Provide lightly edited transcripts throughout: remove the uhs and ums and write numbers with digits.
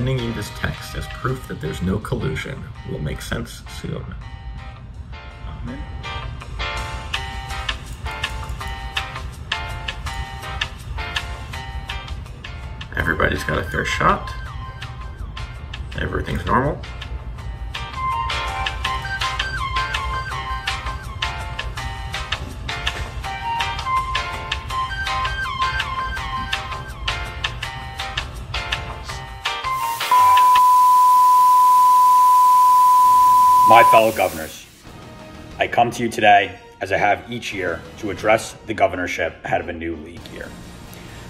sending you this text as proof that there's no collusion will make sense soon. Amen. Everybody's got a fair shot. Everything's normal. My fellow governors, I come to you today, as I have each year, to address the governorship ahead of a new league year.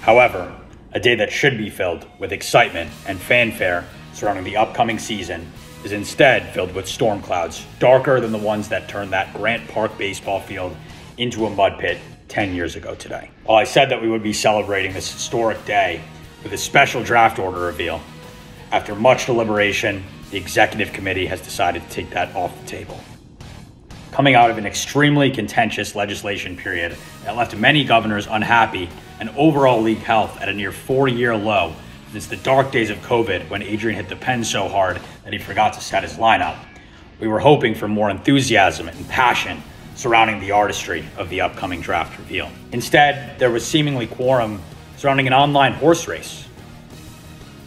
However, a day that should be filled with excitement and fanfare surrounding the upcoming season is instead filled with storm clouds darker than the ones that turned that Grant Park baseball field into a mud pit 10 years ago today. While I said that we would be celebrating this historic day with a special draft order reveal, after much deliberation, the executive committee has decided to take that off the table. Coming out of an extremely contentious legislation period that left many governors unhappy and overall league health at a near 4-year low since the dark days of COVID when Adrian hit the pen so hard that he forgot to set his lineup, we were hoping for more enthusiasm and passion surrounding the artistry of the upcoming draft reveal. Instead, there was seemingly quorum surrounding an online horse race.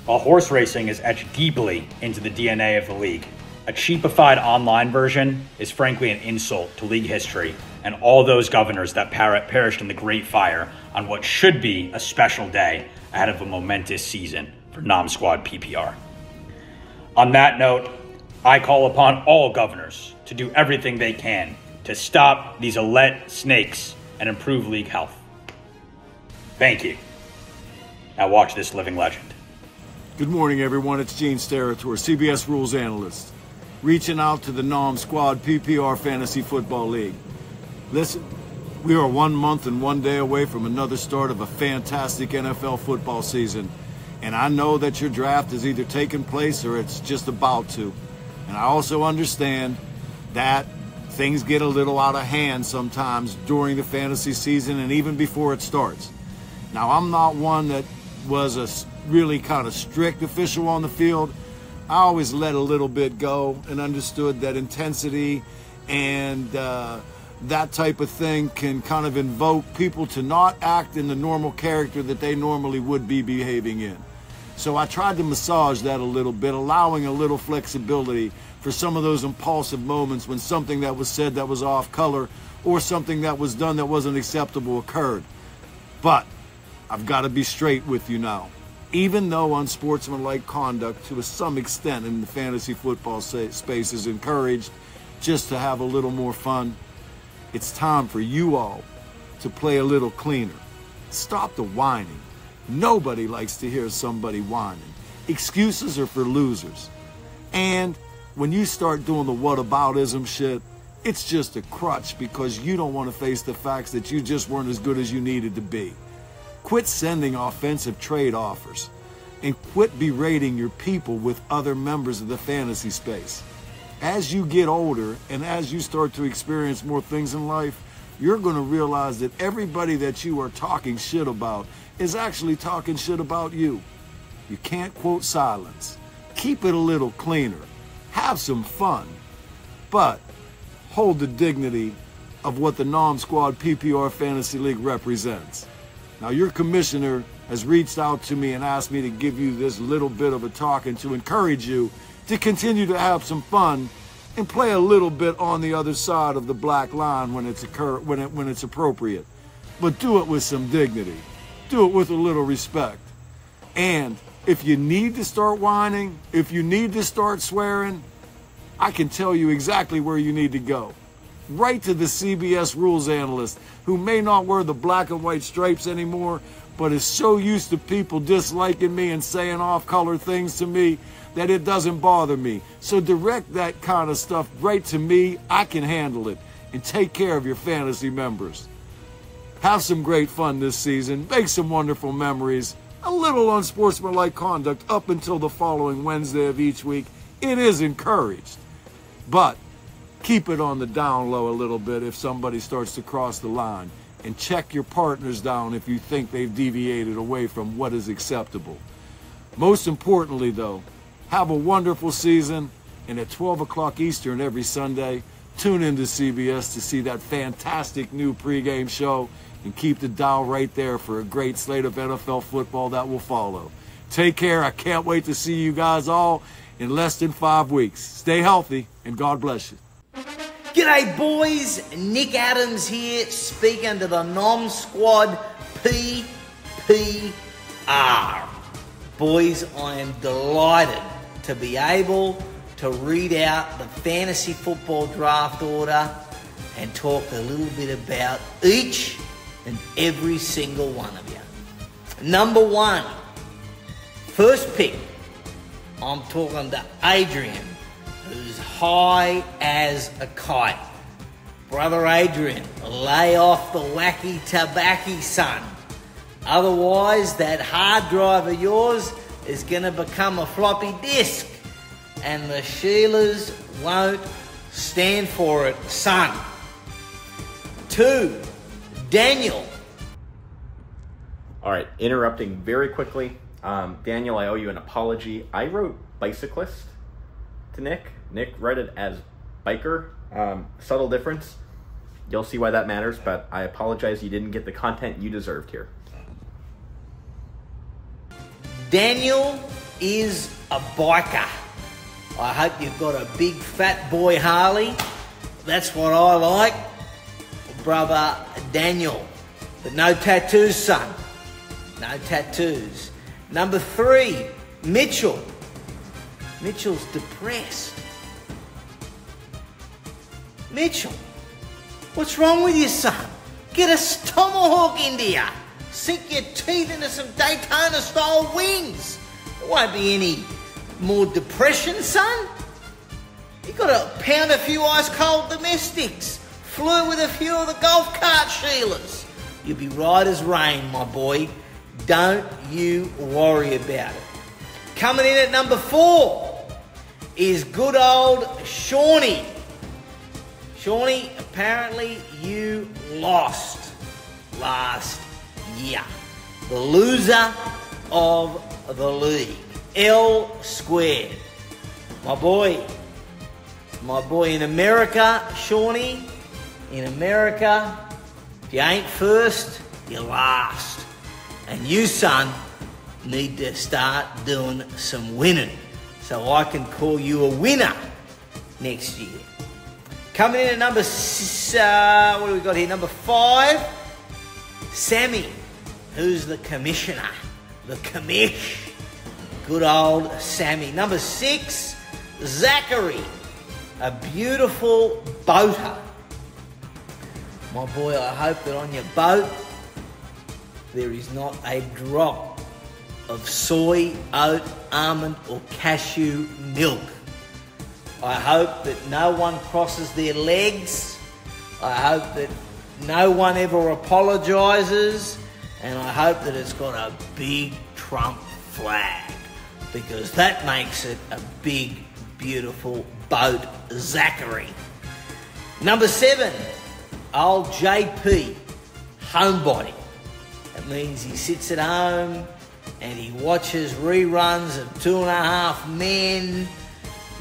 While horse racing is etched deeply into the DNA of the league, a cheapified online version is frankly an insult to league history and all those governors that perished in the Great Fire on what should be a special day ahead of a momentous season for non-squad PPR. On that note, I call upon all governors to do everything they can to stop these elect snakes and improve league health. Thank you. Now watch this living legend. Good morning, everyone. It's Gene Sterator, CBS Rules Analyst, reaching out to the NOM Squad PPR Fantasy Football League. Listen, we are 1 month and 1 day away from another start of a fantastic NFL football season, and I know that your draft is either taking place or it's just about to. And I also understand that things get a little out of hand sometimes during the fantasy season and even before it starts. Now, I'm not one that was a really kind of strict official on the field. I always let a little bit go and understood that intensity and that type of thing can kind of invoke people to not act in the normal character that they normally would be behaving in. So I tried to massage that a little bit, allowing a little flexibility for some of those impulsive moments when something that was said that was off color or something that was done that wasn't acceptable occurred. But I've got to be straight with you now. Even though unsportsmanlike conduct to some extent in the fantasy football space is encouraged just to have a little more fun, it's time for you all to play a little cleaner. Stop the whining. Nobody likes to hear somebody whining. Excuses are for losers. And when you start doing the whataboutism shit, it's just a crutch because you don't want to face the facts that you just weren't as good as you needed to be. Quit sending offensive trade offers and quit berating your people with other members of the fantasy space. As you get older and as you start to experience more things in life, you're going to realize that everybody that you are talking shit about is actually talking shit about you. You can't quote silence. Keep it a little cleaner. Have some fun. But hold the dignity of what the NOM Squad PPR Fantasy League represents. Now, your commissioner has reached out to me and asked me to give you this little bit of a talk and to encourage you to continue to have some fun and play a little bit on the other side of the black line when it's appropriate. But do it with some dignity. Do it with a little respect. And if you need to start whining, if you need to start swearing, I can tell you exactly where you need to go. Right to the CBS Rules Analyst, who may not wear the black and white stripes anymore, but is so used to people disliking me and saying off-color things to me that it doesn't bother me. So direct that kind of stuff right to me. I can handle it. And take care of your fantasy members. Have some great fun this season. Make some wonderful memories. A little unsportsmanlike conduct up until the following Wednesday of each week. It is encouraged. But keep it on the down low a little bit if somebody starts to cross the line. And check your partners down if you think they've deviated away from what is acceptable. Most importantly, though, have a wonderful season, and at 12 o'clock Eastern every Sunday, tune into CBS to see that fantastic new pregame show, and keep the dial right there for a great slate of NFL football that will follow. Take care. I can't wait to see you guys all in less than 5 weeks. Stay healthy, and God bless you. G'day boys, Nick Adams here, speaking to the Nom Squad PPR. Boys, I am delighted to be able to read out the fantasy football draft order and talk a little bit about each and every single one of you. Number 1, first pick, I'm talking to Adrian, who's high as a kite. Brother Adrian, lay off the wacky tobacco, son. Otherwise, that hard drive of yours is going to become a floppy disk, and the Sheilas won't stand for it, son. 2, Daniel. All right, interrupting very quickly. Daniel, I owe you an apology. I wrote bicyclist to Nick. Nick read it as biker. Subtle difference. You'll see why that matters, but I apologize you didn't get the content you deserved here. Daniel is a biker. I hope you've got a big fat boy Harley. That's what I like, brother Daniel. But no tattoos, son. No tattoos. Number 3, Mitchell. Mitchell's depressed. Mitchell, what's wrong with you, son? Get a tomahawk into you. Sink your teeth into some Daytona-style wings. There won't be any more depression, son. You got to pound a few ice-cold domestics. Flirt with a few of the golf cart Sheilas. You'll be right as rain, my boy. Don't you worry about it. Coming in at number 4 is good old Shawnee. Shawnee, apparently you lost last year. The loser of the league. L squared. My boy in America, Shawnee, in America, if you ain't first, you're last. And you, son, need to start doing some winning so I can call you a winner next year. Coming in at number, what do we got here? Number 5, Sammy, who's the commissioner, the commish. Good old Sammy. Number 6, Zachary, a beautiful boater. My boy, I hope that on your boat there is not a drop of soy, oat, almond or cashew milk. I hope that no one crosses their legs. I hope that no one ever apologises. And I hope that it's got a big Trump flag, because that makes it a big, beautiful boat, Zachary. Number 7, old JP, homebody. That means he sits at home and he watches reruns of 2.5 Men,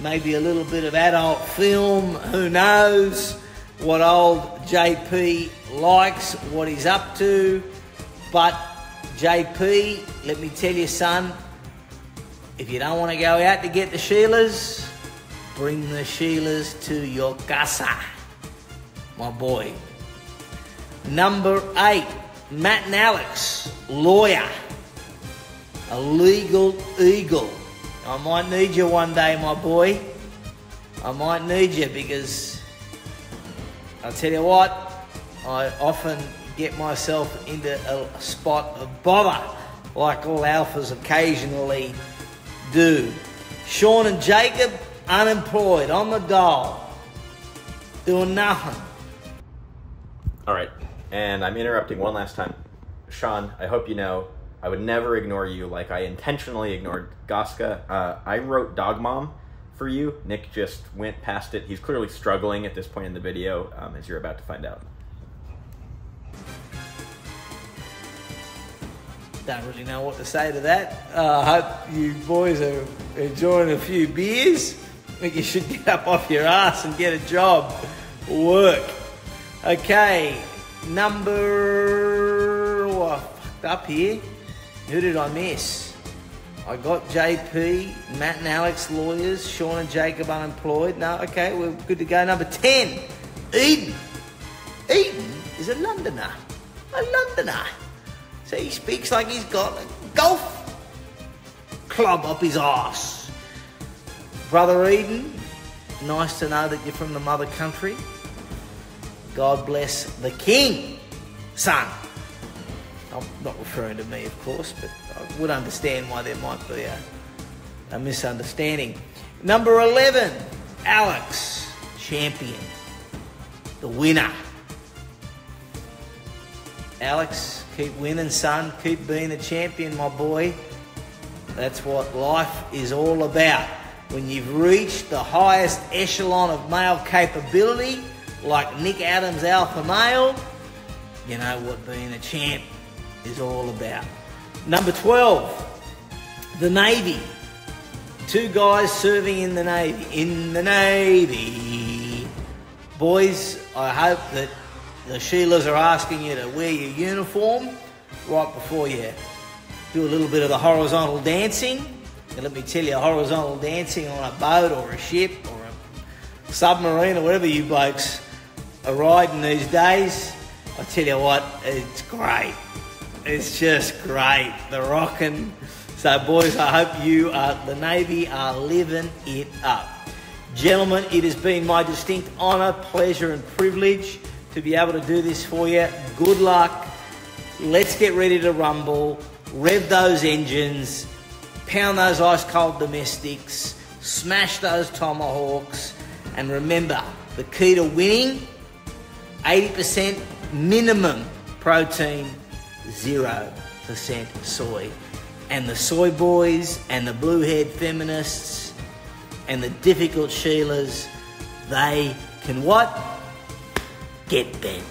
maybe a little bit of adult film. Who knows what old JP likes, what he's up to. But JP, let me tell you, son, if you don't want to go out to get the Sheilas, bring the Sheilas to your casa, my boy. Number 8, Matt and Alex, lawyer, a legal eagle. I might need you one day, my boy. I might need you, because I'll tell you what, I often get myself into a spot of bother, like all alphas occasionally do. Sean and Jacob, unemployed, on the dole, doing nothing. All right, and I'm interrupting one last time. Sean, I hope you know I would never ignore you like I intentionally ignored Goska. I wrote Dog Mom for you. Nick just went past it. He's clearly struggling at this point in the video, as you're about to find out. Don't really know what to say to that. I hope you boys are enjoying a few beers. I think you should get up off your ass and get a job. Work. Okay, I fucked up here. Who did I miss? I got JP, Matt and Alex lawyers, Sean and Jacob unemployed. No, okay, we're good to go. Number 10, Eden. Eden is a Londoner. A Londoner. So he speaks like he's got a golf club up his arse. Brother Eden, nice to know that you're from the mother country. God bless the king, son. I'm not referring to me, of course, but I would understand why there might be a misunderstanding. Number 11, Alex, champion, the winner. Alex, keep winning, son. Keep being a champion, my boy. That's what life is all about. When you've reached the highest echelon of male capability, like Nick Adams' alpha male, you know what being a champ is all about. Number 12, the Navy. 2 guys serving in the Navy. In the Navy. Boys, I hope that the Sheilas are asking you to wear your uniform right before you do a little bit of the horizontal dancing. And let me tell you, horizontal dancing on a boat or a ship or a submarine or whatever you blokes are riding these days, I tell you what, it's great. It's just great. The rocking. So boys, I hope the Navy are living it up. Gentlemen, it has been my distinct honour, pleasure and privilege to be able to do this for you. Good luck. Let's get ready to rumble. Rev those engines. Pound those ice cold domestics. Smash those tomahawks. And remember, the key to winning, 80% minimum protein, 0% soy. And the soy boys and the blue-haired feminists and the difficult Sheilas, they can what? Get bent.